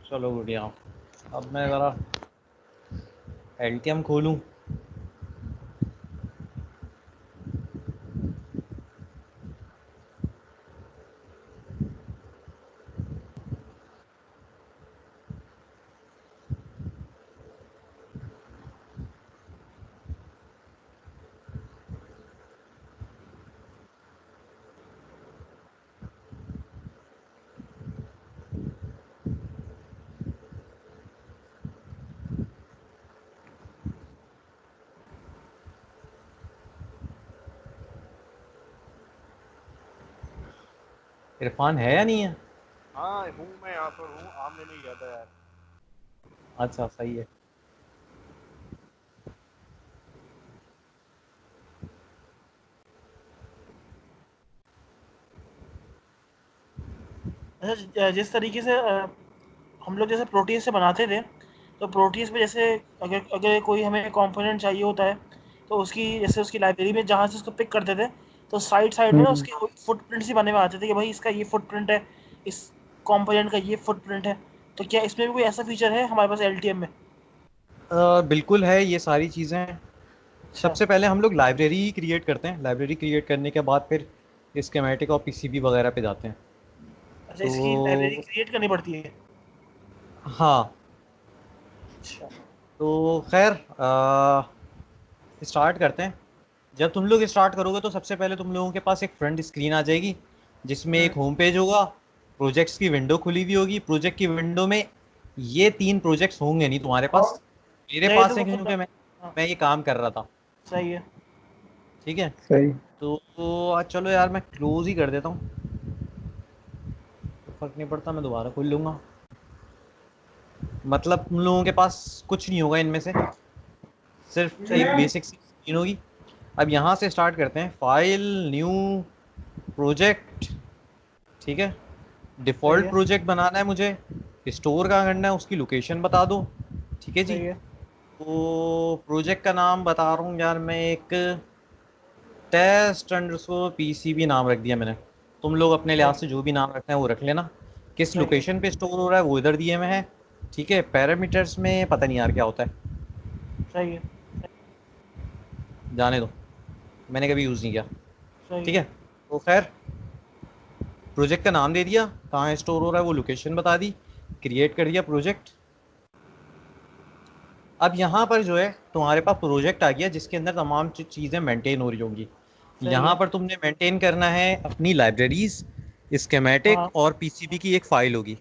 चलो बढ़िया। अब मैं ज़रा एलटीएम खोलूँ। इरफान है या नहीं है? हाँ हूँ, मैं यहाँ पर हूँ, आम लेने गया था यार। अच्छा सही है। अच्छा, जिस तरीके से हम लोग जैसे प्रोटीन से बनाते थे, तो प्रोटीन्स में जैसे अगर अगर कोई हमें कंपोनेंट चाहिए होता है, तो उसकी जैसे उसकी लाइब्रेरी में जहाँ से उसको पिक करते थे, तो साइड साइड में ना हम्म। उसके फुटप्रिंट्स ही बने हुए आते थे कि भाई इसका ये फुटप्रिंट है, इस कंपोनेंट का ये फुटप्रिंट है। तो क्या इसमें भी कोई ऐसा फीचर है हमारे पास एलटीएम में? बिल्कुल है ये सारी चीज़ें। अच्छा। सबसे पहले हम लोग लाइब्रेरी क्रिएट करते हैं। लाइब्रेरी क्रिएट करने के बाद फिर स्कीमेटिक और पीसीबी वगैरह पे जाते हैं। अच्छा, इसकी लाइब्रेरी तो क्रिएट करनी पड़ती है? हाँ, अच्छा। तो खैर स्टार्ट करते हैं। जब तुम लोग स्टार्ट करोगे तो सबसे पहले तुम लोगों के पास एक फ्रंट स्क्रीन आ जाएगी, जिसमें हम्म। एक होम पेज होगा। प्रोजेक्ट्स की विंडो खुली हुई होगी। प्रोजेक्ट की विंडो में ये 3 प्रोजेक्ट्स होंगे नहीं तुम्हारे पास। मेरे नहीं पास तो है वो क्योंकि मैं हाँ, मैं ये काम कर रहा था। सही है। ठीक है। सही। तो चलो यार मैं क्लोज ही कर देता हूँ, तो फर्क नहीं पड़ता, मैं दोबारा खोल लूँगा। मतलब तुम लोगों के पास कुछ नहीं होगा इनमें से, सिर्फ सही एक है। बेसिक सी स्क्रीन होगी। अब यहाँ से स्टार्ट करते हैं। File, new, project. ठीक है। सही डिफ़ॉल्ट है। प्रोजेक्ट बनाना है मुझे। स्टोर कहाँ करना है उसकी लोकेशन बता दो। ठीक है जी। सही है। तो प्रोजेक्ट का नाम बता रहा हूँ यार मैं, एक टेस्ट अंडरस्कोर पीसीबी नाम रख दिया मैंने। तुम लोग अपने लिहाज सही। से जो भी नाम रखना है वो रख लेना। किस सही है। लोकेशन पे स्टोर हो रहा है वो इधर दिए हुए हैं। ठीक है। पैरामीटर्स में पता नहीं यार क्या होता है, सही है। जाने दो, मैंने कभी यूज़ नहीं किया। सही ठीक है। है। तो खैर, प्रोजेक्ट का नाम दे दिया, कहाँ स्टोर हो रहा है वो लोकेशन बता दी, क्रिएट कर दिया प्रोजेक्ट। अब यहाँ पर जो है तुम्हारे पास प्रोजेक्ट आ गया जिसके अंदर तमाम चीज़ें मेंटेन हो रही होंगी। सही यहाँ है। पर तुमने मेंटेन करना है अपनी लाइब्रेरीज, स्केमेटिक हाँ। और पीसीबी की एक फ़ाइल होगी।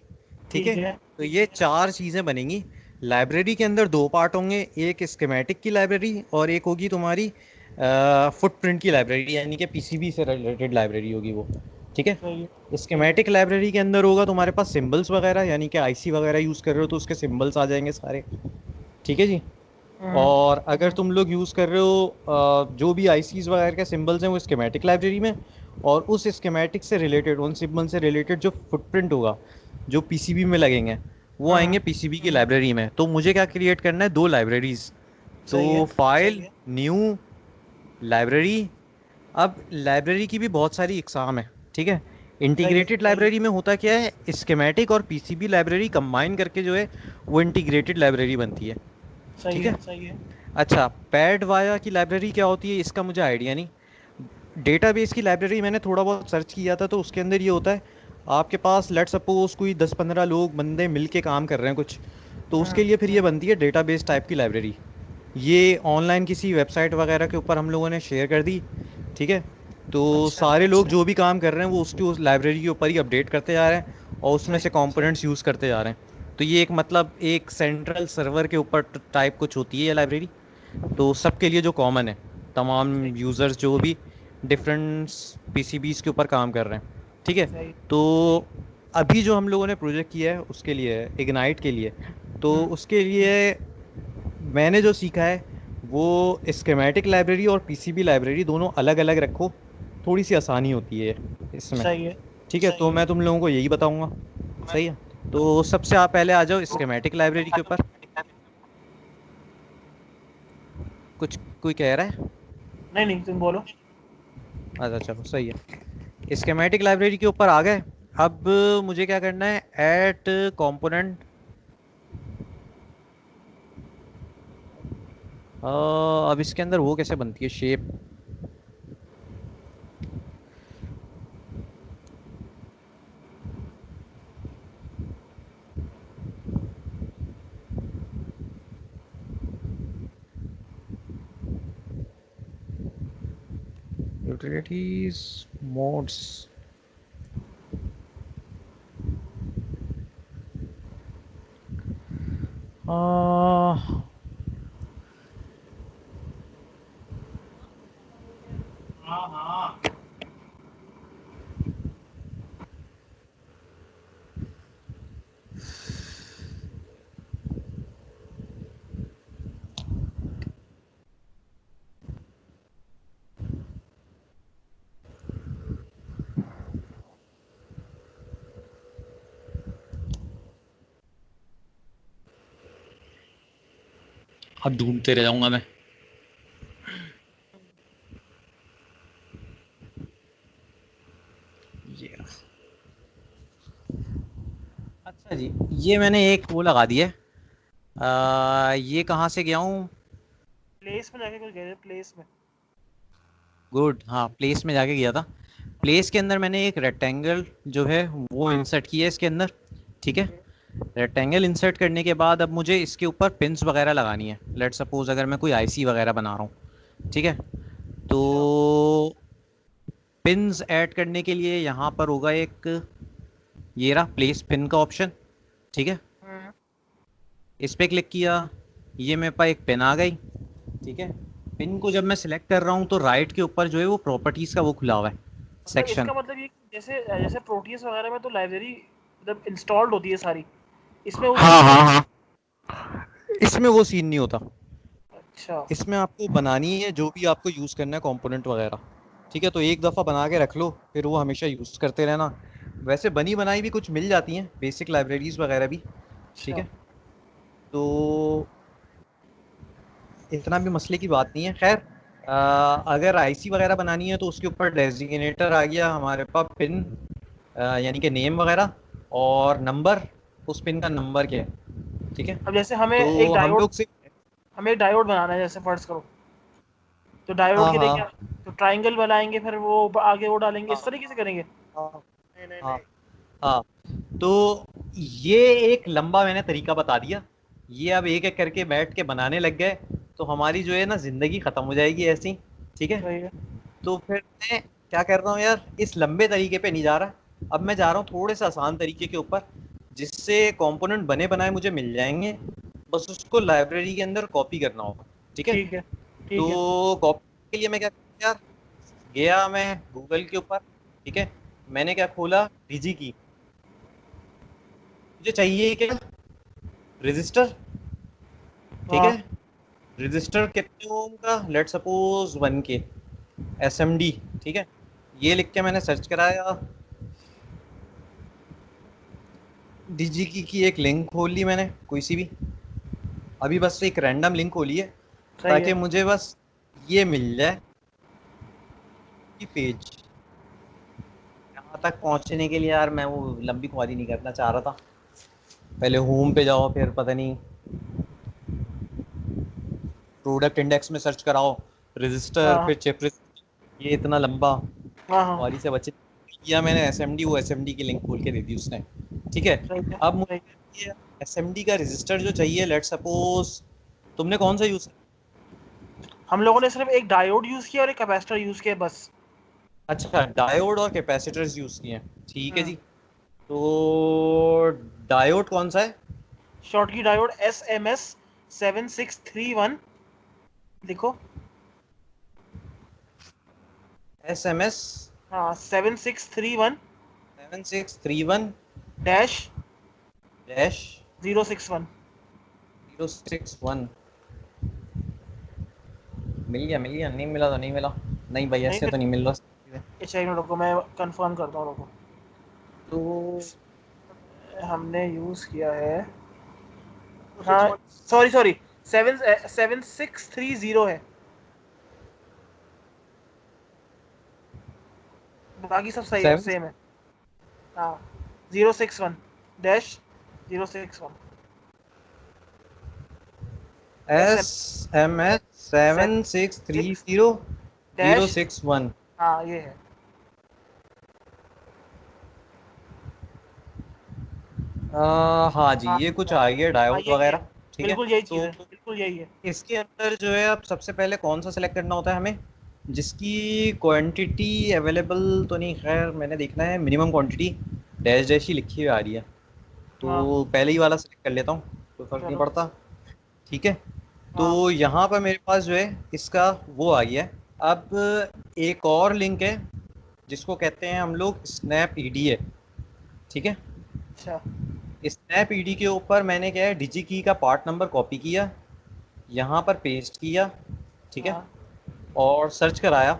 ठीक है। ठीक है। तो ये 4 चीज़ें बनेंगी। लाइब्रेरी के अंदर 2 पार्ट होंगे, एक स्केमेटिक की लाइब्रेरी और एक होगी तुम्हारी फुटप्रिंट की लाइब्रेरी, यानी कि पीसीबी से रिलेटेड लाइब्रेरी होगी वो। ठीक है। सही है। स्कीमेटिक लाइब्रेरी के अंदर होगा तुम्हारे पास सिंबल्स वगैरह, यानी कि आईसी वगैरह यूज़ कर रहे हो तो उसके सिंबल्स आ जाएंगे सारे। ठीक है जी। हम्म। और अगर तुम लोग यूज़ कर रहे हो जो भी आईसीज वगैरह के सिंबल्स हैं वो स्कीमेटिक लाइब्रेरी में, और उस स्कीमेटिक से रिलेटेड, उन सिंबल से रिलेटेड जो फुटप्रिंट होगा जो पीसीबी में लगेंगे वो हम्म। आएंगे पीसीबी की लाइब्रेरी में। तो मुझे क्या क्रिएट करना है, 2 लाइब्रेरीज। सही है। तो फाइल, न्यू, लाइब्रेरी। अब लाइब्रेरी की भी बहुत सारी इकसाम है। ठीक है। सही है। इंटीग्रेटेड लाइब्रेरी में होता क्या है, स्कीमेटिक और पीसीबी लाइब्रेरी कंबाइन करके जो है वो इंटीग्रेटेड लाइब्रेरी बनती है। सही ठीक है। है। सही है। अच्छा, पैड वाया की लाइब्रेरी क्या होती है इसका मुझे आइडिया नहीं। डेटाबेस की लाइब्रेरी मैंने थोड़ा बहुत सर्च किया था, तो उसके अंदर ये होता है, आपके पास लेट सपोज कोई 10-15 लोग बंदे मिल के काम कर रहे हैं कुछ, तो उसके लिए फिर ये बनती है डेटाबेस टाइप की लाइब्रेरी। ये ऑनलाइन किसी वेबसाइट वगैरह के ऊपर हम लोगों ने शेयर कर दी। ठीक है। तो अच्छा। सारे लोग जो भी काम कर रहे हैं वो उसकी उस लाइब्रेरी के ऊपर ही अपडेट करते जा रहे हैं और उसमें सही से है। कंपोनेंट्स यूज़ करते जा रहे हैं। तो ये एक मतलब एक सेंट्रल सर्वर के ऊपर टाइप कुछ होती है ये लाइब्रेरी। तो सबके लिए जो कॉमन है, तमाम सही। यूज़र्स जो भी डिफरेंट पीसीबीज़ के ऊपर काम कर रहे हैं। ठीक है। सही। तो अभी जो हम लोगों ने प्रोजेक्ट किया है उसके लिए है, इग्नाइट के लिए। तो हम्म। उसके लिए मैंने जो सीखा है वो स्कीमेटिक लाइब्रेरी और पीसीबी लाइब्रेरी दोनों अलग अलग रखो, थोड़ी सी आसानी होती है इसमें। सही है। ठीक है। तो मैं तुम लोगों को यही बताऊंगा। सही है। तो सबसे आप पहले आ जाओ स्कीमेटिक लाइब्रेरी के ऊपर। कुछ कोई कह रहा है? नहीं नहीं, तुम बोलो। अच्छा चलो सही है। स्कीमेटिक लाइब्रेरी के ऊपर आ गए। अब मुझे क्या करना है, ऐड कंपोनेंट अब इसके अंदर वो कैसे बनती है शेप? Utilities, modes. हाँ हाँ। अब ढूंढते रह जाऊंगा मैं। ये अच्छा जी, ये मैंने एक वो लगा दी है। ये कहाँ से गया हूँ? प्लेस में जाके कुछ गए थे, प्लेस में। गुड, हाँ प्लेस में जाके गया था। प्लेस के अंदर मैंने एक रेक्टेंगल जो है वो इंसर्ट किया है इसके अंदर। ठीक है। ओके। रेक्टेंगल इंसर्ट करने के बाद अब मुझे इसके ऊपर पिन्स वगैरह लगानी है। लेट सपोज अगर मैं कोई आईसी वगैरह बना रहा हूँ, ठीक है, तो अच्छा। पिन्स ऐड करने के लिए यहाँ पर होगा एक, ये रहा प्लेस पिन का ऑप्शन। ठीक है। हम्म। इस पे क्लिक किया, ये मेरे पास एक पिन आ गई। ठीक है। पिन को जब मैं सिलेक्ट कर रहा हूँ तो राइट के ऊपर जो है वो प्रॉपर्टीज का वो खुला हुआ है मतलब सेक्शन। इसका मतलब ये कि जैसे जैसे प्रोटीज वगैरह में तो लाइब्रेरी मतलब इंस्टॉल्ड होती है सारी, इसमें वो सीन हाँ नहीं हाँ होता। हाँ, इसमें वो सीन नहीं होता। अच्छा। इसमें आपको बनानी है जो भी आपको यूज़ करना है कंपोनेंट वगैरह। ठीक है, तो एक दफ़ा बना के रख लो, फिर वो हमेशा यूज़ करते रहना। वैसे बनी बनाई भी कुछ मिल जाती हैं, बेसिक लाइब्रेरीज वगैरह भी। ठीक अच्छा। है। तो इतना भी मसले की बात नहीं है। खैर, अगर आईसी वगैरह बनानी है तो उसके ऊपर डेजिग्नेटर आ गया हमारे पास पिन, यानी कि नेम वगैरह और नंबर, उस पिन का नंबर क्या है। ठीक है। अब जैसे हमें तो एक हम डायोड लोग से, हमें एक डायोड बनाना है, जैसे फर्ज करो, तो डायोड हाँ के लिए क्या, हाँ तो ट्रायंगल बनाएंगे, फिर वो आगे वो डालेंगे, हाँ इस तरीके से करेंगे। हाँ नहीं नहीं हाँ नहीं। हाँ। तो ये एक लंबा मैंने तरीका बता दिया। ये अब एक एक करके बैठ के बनाने लग गए तो हमारी जो है ना जिंदगी खत्म हो जाएगी ऐसी। ठीक है। सही है। तो फिर मैं क्या कर रहा हूँ यार, इस लंबे तरीके पे नहीं जा रहा, अब मैं जा रहा हूँ थोड़े से आसान तरीके के ऊपर, जिससे कंपोनेंट बने बनाए मुझे मिल जाएंगे। बस उसको लाइब्रेरी के अंदर कॉपी करना होगा। ठीक है। ठीक है। ठीक है। तो कॉपी के लिए मैं क्या करूँ यार, गया मैं गूगल के ऊपर। ठीक है। मैंने क्या खोला, डिजी की। मुझे चाहिए क्या, रजिस्टर। ठीक है। हाँ। रजिस्टर कितने ओम का, लेट सपोज 1K SMD। ठीक है। ये लिख के मैंने सर्च कराया, डिजी की एक लिंक खोल ली मैंने कोई सी भी, अभी बस एक रैंडम लिंक खोली है सही ताकि है। मुझे बस ये मिल जाए कि पेज। यहाँ तक पहुँचने के लिए यार मैं वो लंबी ख्वारी नहीं करना चाह रहा था। पहले होम पे जाओ, फिर पता नहीं प्रोडक्ट इंडेक्स में सर्च कराओ रजिस्टर, हाँ फिर चिप, ये इतना लंबा हाँ हाँ। ख्वारी से बचे। किया मैंने एसएमडी, वो एसएमडी की लिंक खोल के दे दी उसने। ठीक है। सही है। अब सही है। मुझे एसएमडी का रजिस्टर जो चाहिए, लेट सपोज तुमने कौन सा यूज, हम लोगों ने सिर्फ एक डायोड यूज किया और एक कैपेसिटर यूज किया बस। अच्छा डायोड और कैपेसिटर्स यूज किए हैं, ठीक है हम्म। जी। तो डायोड कौन सा है? शॉर्टकी डायोड SMS7631 लिखो। SMS हाँ, 7631 7631 डैश डैश 061। 061। मिल गया, नहीं मिला तो नहीं मिला। नहीं भाई नहीं ऐसे तो फिर नहीं मिल रहा। एक सेकंड रुको, मैं कंफर्म करता हूँ, रुको। तो हमने यूज किया है, हाँ 261। सॉरी सॉरी, 7630 है, बाकी सब सही है, सेवन, सेम है। हाँ, 061 डैश 061। SMS 7630061। हाँ ये है। हाँ जी, हाँ ये कुछ हाँ आ गया हाँ, डायोड यही है, वगैरह। ठीक है, बिल्कुल यही चीज़ तो है, बिल्कुल यही है। इसके अंदर जो है अब सबसे पहले कौन सा सेलेक्ट करना होता है हमें, जिसकी क्वांटिटी अवेलेबल तो नहीं, खैर मैंने देखना है मिनिमम क्वांटिटी डैश डैश ही लिखी हुई आ रही है, हाँ तो पहले ही वाला सेलेक्ट कर लेता हूँ, कोई फ़र्क नहीं चलो। पड़ता। ठीक है, तो हाँ यहाँ पर मेरे पास जो है इसका वो आ गया है। अब एक और लिंक है जिसको कहते हैं हम लोग स्नैप ईडीए। ठीक है, अच्छा। स्नैप ईडी के ऊपर मैंने क्या है डिजी की का पार्ट नंबर कॉपी किया, यहाँ पर पेस्ट किया। ठीक है, हाँ और सर्च कराया।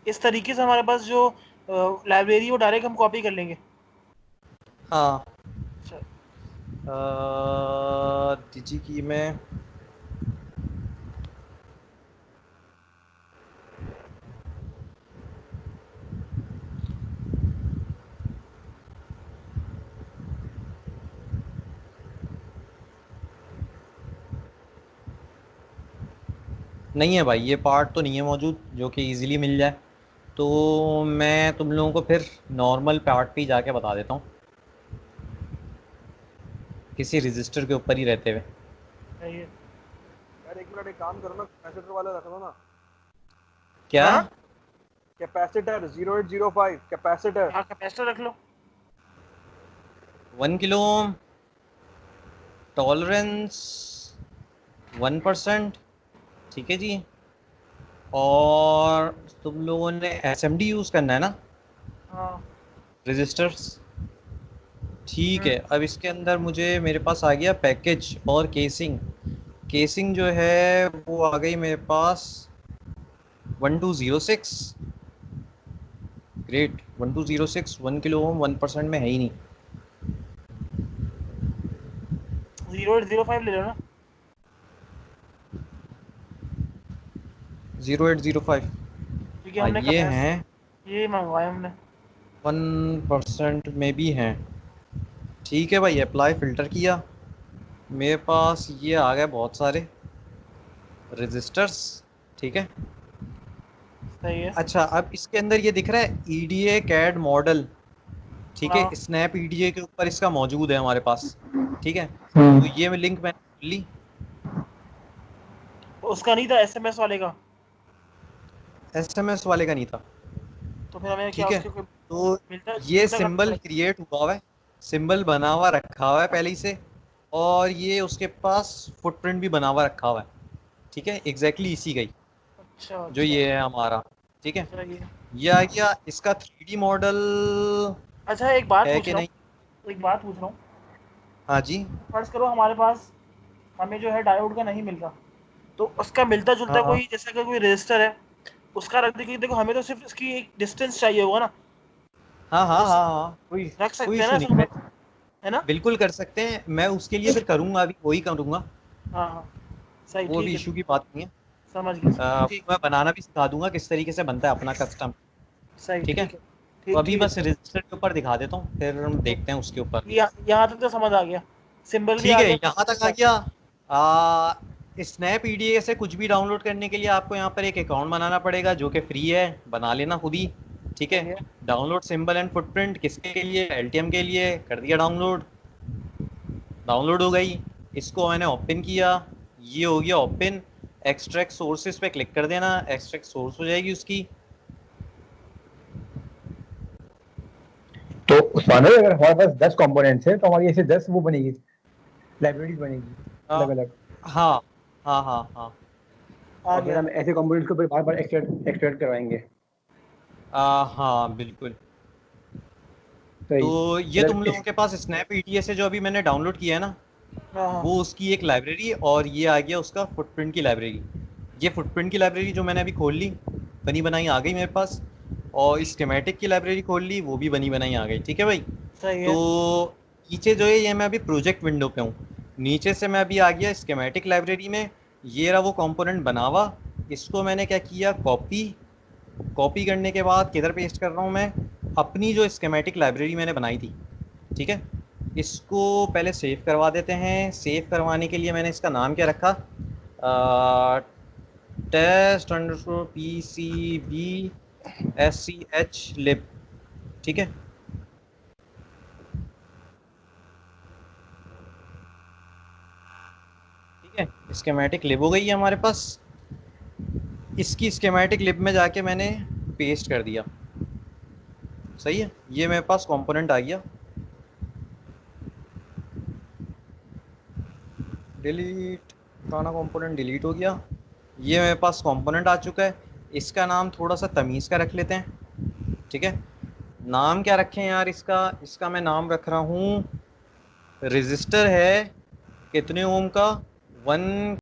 इस तरीके से हमारे पास जो लाइब्रेरी वो डायरेक्ट हम कॉपी कर लेंगे। हाँ, अच्छा। डिजी की में नहीं है भाई, ये पार्ट तो नहीं है मौजूद जो कि इजीली मिल जाए, तो मैं तुम लोगों को फिर नॉर्मल पार्ट पे ही जाके बता देता हूँ, किसी रजिस्टर के ऊपर ही रहते हुए। सही है। यार एक मिनट, एक काम करो ना, कैपेसिटर वाला रख लो ना। क्या? हाँ कैपेसिटर 0805 कैपेसिटर। हाँ, कैपेसिटर रख लो। 1 किलो ओम, टॉलरेंस 1%। ठीक है जी, और तुम लोगों ने एसएमडी यूज़ करना है ना, हाँ। रजिस्टर्स। ठीक हम्म। है, अब इसके अंदर मुझे मेरे पास आ गया पैकेज और केसिंग। केसिंग जो है वो आ गई मेरे पास 1206। ग्रेट, 1206 1 किलो ओम 1% में है ही नहीं। 0805 ले लो ना। 0805। क्योंकि हाँ, हमने ये कैपेस हैं, ये मंगवाया हमने। 1% में भी हैं। ठीक है भाई, अप्लाई फ़िल्टर किया, मेरे पास ये आ गए बहुत सारे रजिस्टर्स। ठीक है, सही है। अच्छा अब इसके अंदर ये दिख रहा है ईडीए कैड मॉडल। ठीक है, हाँ। स्नैप ईडीए के ऊपर इसका मौजूद है हमारे पास। ठीक है, तो हम्म। ये लिंक मैंने खोल ली। तो उसका नहीं था, एसएमएस वाले का। एसएमएस वाले का नहीं था। तो फिर हमें क्या ठीक है, उसके कोई तो मिलता ये मिलता करना सिंबल पड़ेगा। क्रिएट हुआ है, सिंबल बना हुआ रखा हुआ है पहले ही से, और ये उसके पास फुटप्रिंट भी बना हुआ रखा हुआ है। ठीक है, एग्जैक्टली इसी का ही, अच्छा जो अच्छा। ये है हमारा। ठीक है, सही है। ये आ गया इसका 3D मॉडल अच्छा, एक बात है पूछ कि रहा नहीं। हूँ, एक बात पूछ रहा हूँ। हाँ जी। फर्ज करो हमारे पास, हमें जो है डायोड का नहीं मिलता, तो उसका मिलता जुलता हाँ कोई, जैसे अगर कोई रजिस्टर है उसका रख दे, देखो हमें तो सिर्फ इसकी एक डिस्टेंस चाहिए होगा ना। हाँ हाँ तो हाँ हाँ, कोई रख कोई सकते हैं ना इशू ऐसा, नहीं, मैं है ना। बिल्कुल कर सकते हैं, मैं उसके लिए फिर करूँगा, अभी वही करूँगा। हाँ हाँ। सही, वो ठीक भी है इशू ठीक की है। बात नहीं है। समझ गया, समझ गया, ठीक। मैं बनाना भी सिखा दूंगा किस तरीके से बनता है अपना कस्टम। सही, ठीक है, ठीक है। तो ठीक, अभी ठीक है बस चलो। रजिस्टर के ऊपर दिखा देता हूँ, फिर हम तो देखते हैं उसके ऊपर। यहाँ तक तो समझ आ गया, सिंबल भी ठीक आ है, गया, यहाँ कैपेसिटर तक भी आ आ गया। स्नैप ईडीए से कुछ भी डाउनलोड करने के लिए आपको यहाँ पर एक अकाउंट बनाना पड़ेगा जो कि फ्री है, बना लेना खुद ही। ठीक गया। है, सही है। डाउनलोड सिंबल एंड फुटप्रिंट किसके लिए, एलटीएम के लिए, कर दिया डाउनलोड। डाउनलोड हो गई, इसको मैंने ओपन किया, ये हो गया ओपन। एक्सट्रैक्ट सोर्सेज पे क्लिक कर देना, एक्सट्रैक्ट सोर्स हो जाएगी उसकी। तो उस्मान भाई, अगर हमारे पास 10 कंपोनेंट्स है तो हमारी ऐसे 10 वो बनेगी, लाइब्रेरीज बनेगी आ, अलग अलग। हाँ हाँ हाँ हाँ। आ और फिर गया। हम ऐसे कंपोनेंट्स को फिर बार बार एक्सट्रैक्ट करवाएंगे। हाँ बिल्कुल। सही। तो ये मतलब तुम लोगों के पास स्नैप ईटीएस से जो अभी मैंने डाउनलोड किया है ना, हाँ हाँ। वो उसकी एक लाइब्रेरी, और ये आ गया उसका फुटप्रिंट की लाइब्रेरी। ये फुटप्रिंट की लाइब्रेरी जो मैंने अभी खोल ली, बनी बनाई आ गई मेरे पास, और स्कीमेटिक की लाइब्रेरी खोल ली, वो भी बनी बनाई आ गई। ठीक है भाई, सही तो है। नीचे जो है ये मैं अभी प्रोजेक्ट विंडो पे हूँ। नीचे से मैं अभी आ गया स्कीमेटिक लाइब्रेरी में, ये रहा वो कंपोनेंट बना हुआ। इसको मैंने क्या किया, कॉपी करने के बाद किधर पेस्ट कर रहा हूँ मैं, अपनी जो स्कीमेटिक लाइब्रेरी मैंने बनाई थी, ठीक है। इसको पहले सेव करवा देते हैं। सेव करवाने के लिए मैंने इसका नाम क्या रखा, टेस्ट अंडरस्कोर PCB-SCH lib, ठीक है। ठीक है, स्कीमेटिक लिब हो गई है हमारे पास। इसकी स्कीमेटिक लिब में जाके मैंने पेस्ट कर दिया, सही है। ये मेरे पास कंपोनेंट आ गया। डिलीट, पुराना कंपोनेंट डिलीट हो गया। ये मेरे पास कंपोनेंट आ चुका है। इसका नाम थोड़ा सा तमीज़ का रख लेते हैं, ठीक है। नाम क्या रखें यार इसका मैं नाम रख रहा हूँ, रजिस्टर है कितने ओम का, 1